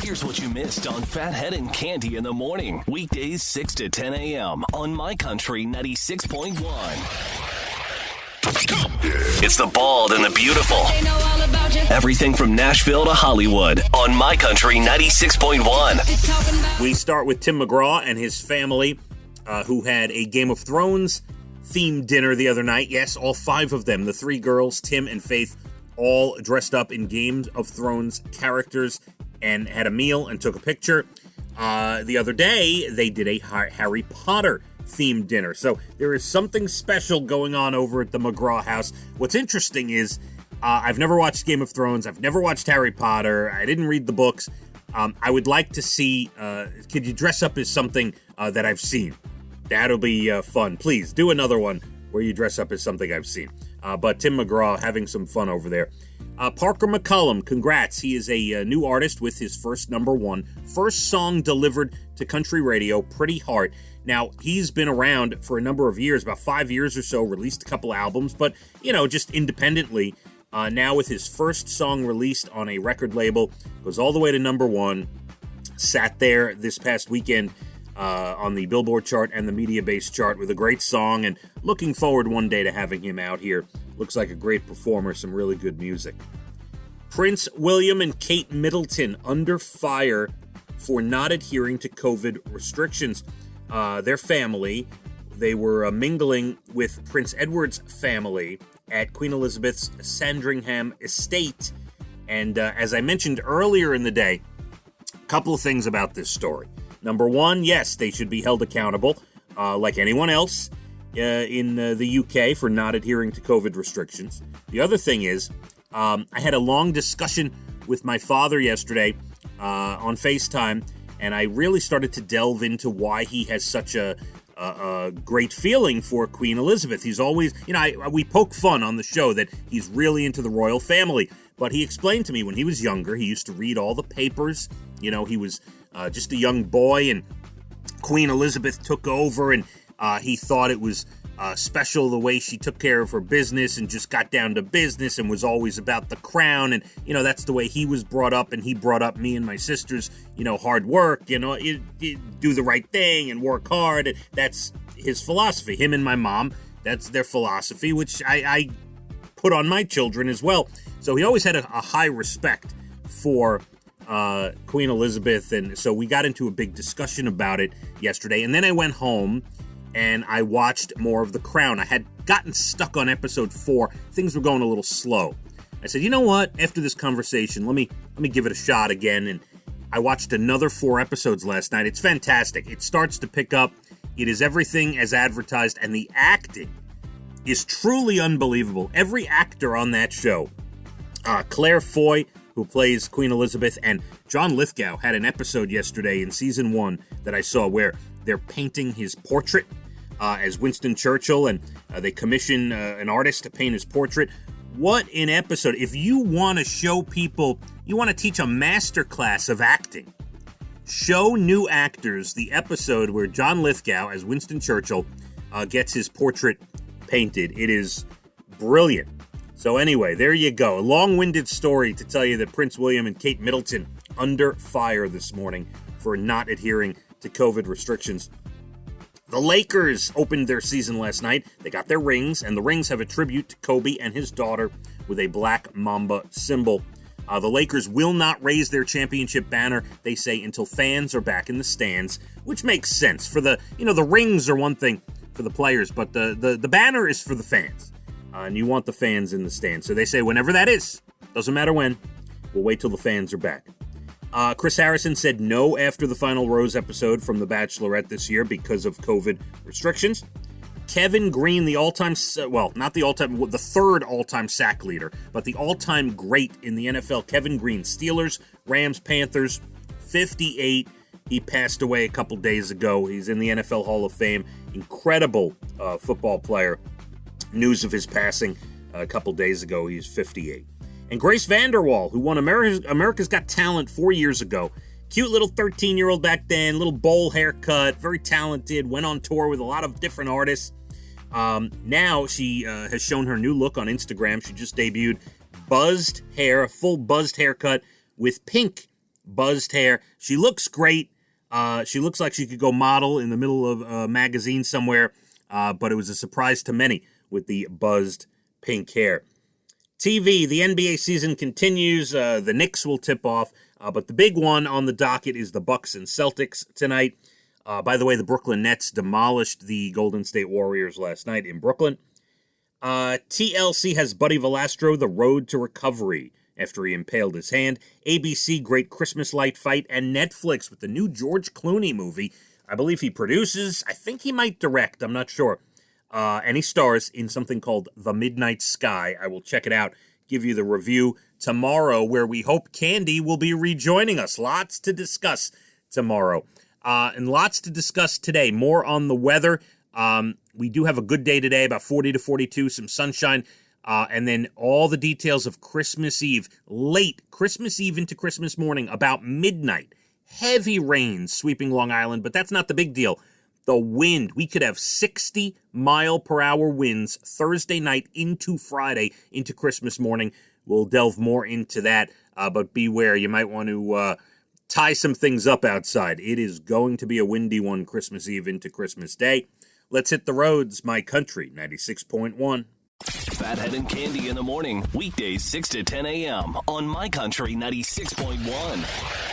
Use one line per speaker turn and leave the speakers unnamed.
Here's what you missed on Phathead and Cande in the morning. Weekdays 6 to 10 a.m. on My Country 96.1. It's the bald and the beautiful. Everything from Nashville to Hollywood on My Country 96.1.
We start with Tim McGraw and his family, who had a Game of Thrones themed dinner the other night. Yes, all five of them, the three girls, Tim and Faith, all dressed up in Game of Thrones characters and had a meal and took a picture. The other day, they did a Harry Potter themed dinner. So there is something special going on over at the McGraw house. What's interesting is I've never watched Game of Thrones. I've never watched Harry Potter. I didn't read the books. I would like to see, could you dress up as something that I've seen? That'll be fun. Please do another one where you dress up as something I've seen. But Tim McGraw having some fun over there. Parker McCullum, congrats. He is a new artist with his first #1. First song delivered to country radio, Pretty Heart. Now, he's been around for a number of years, about 5 years or so, released a couple albums, but, just independently. Now with his first song released on a record label, goes all the way to #1, sat there this past weekend on the Billboard chart and the Media Base chart with a great song, and looking forward one day to having him out here. Looks like a great performer, some really good music. Prince William and Kate Middleton under fire for not adhering to COVID restrictions. Their family, they were mingling with Prince Edward's family at Queen Elizabeth's Sandringham estate. And as I mentioned earlier in the day, a couple of things about this story. Number one, yes, they should be held accountable, like anyone else in the UK for not adhering to COVID restrictions. The other thing is, I had a long discussion with my father yesterday on FaceTime, and I really started to delve into why he has such a great feeling for Queen Elizabeth. He's always, we poke fun on the show that he's really into the royal family, but he explained to me when he was younger, he used to read all the papers. He was just a young boy, and Queen Elizabeth took over, and he thought it was special the way she took care of her business and just got down to business and was always about the crown. And, that's the way he was brought up, and he brought up me and my sisters, hard work, you do the right thing and work hard. And that's his philosophy. Him and my mom, that's their philosophy, which I put on my children as well. So he always had a high respect for Queen Elizabeth, and so we got into a big discussion about it yesterday. And then I went home and I watched more of The Crown. I had gotten stuck on episode 4. Things were going a little slow. I said, you know what? After this conversation, let me give it a shot again. And I watched another 4 episodes last night. It's fantastic. It starts to pick up. It is everything as advertised, and the acting is truly unbelievable. Every actor on that show, Claire Foy, who plays Queen Elizabeth, and John Lithgow had an episode yesterday in season 1 that I saw where they're painting his portrait as Winston Churchill, and they commission an artist to paint his portrait. What an episode. If you want to show people, you want to teach a master class of acting, show new actors the episode where John Lithgow as Winston Churchill gets his portrait painted. It is brilliant. So anyway, there you go. A long-winded story to tell you that Prince William and Kate Middleton under fire this morning for not adhering to COVID restrictions. The Lakers opened their season last night. They got their rings, and the rings have a tribute to Kobe and his daughter with a black mamba symbol. The Lakers will not raise their championship banner, they say, until fans are back in the stands, which makes sense. For the rings are one thing for the players, but the banner is for the fans. And you want the fans in the stands. So they say whenever that is, doesn't matter when, we'll wait till the fans are back. Chris Harrison said no after the final Rose episode from The Bachelorette this year because of COVID restrictions. Kevin Green, the third all-time sack leader, but the all-time great in the NFL, Kevin Green, Steelers, Rams, Panthers, 58. He passed away a couple days ago. He's in the NFL Hall of Fame. Incredible football player. News of his passing a couple days ago. He's 58. And Grace VanderWaal, who won America's Got Talent 4 years ago. Cute little 13-year-old back then, little bowl haircut, very talented, went on tour with a lot of different artists. Now she has shown her new look on Instagram. She just debuted buzzed hair, a full buzzed haircut with pink buzzed hair. She looks great. She looks like she could go model in the middle of a magazine somewhere, but it was a surprise to many with the buzzed pink hair. TV, the NBA season continues. The Knicks will tip off, but the big one on the docket is the Bucks and Celtics tonight. By the way, the Brooklyn Nets demolished the Golden State Warriors last night in Brooklyn. TLC has Buddy Valastro, The Road to Recovery, after he impaled his hand. ABC, Great Christmas Light Fight, and Netflix with the new George Clooney movie. I believe he produces. I think he might direct. I'm not sure. And he stars in something called The Midnight Sky. I will check it out, give you the review tomorrow, where we hope Cande will be rejoining us. Lots to discuss tomorrow. And lots to discuss today. More on the weather. We do have a good day today, about 40 to 42, some sunshine. And then all the details of Christmas Eve, late Christmas Eve into Christmas morning, about midnight. Heavy rains sweeping Long Island, but that's not the big deal. The wind, we could have 60-mile-per-hour winds Thursday night into Friday, into Christmas morning. We'll delve more into that, but beware, you might want to tie some things up outside. It is going to be a windy one Christmas Eve into Christmas Day. Let's hit the roads, My Country 96.1.
Phathead and Cande in the morning, weekdays 6 to 10 a.m. on My Country 96.1.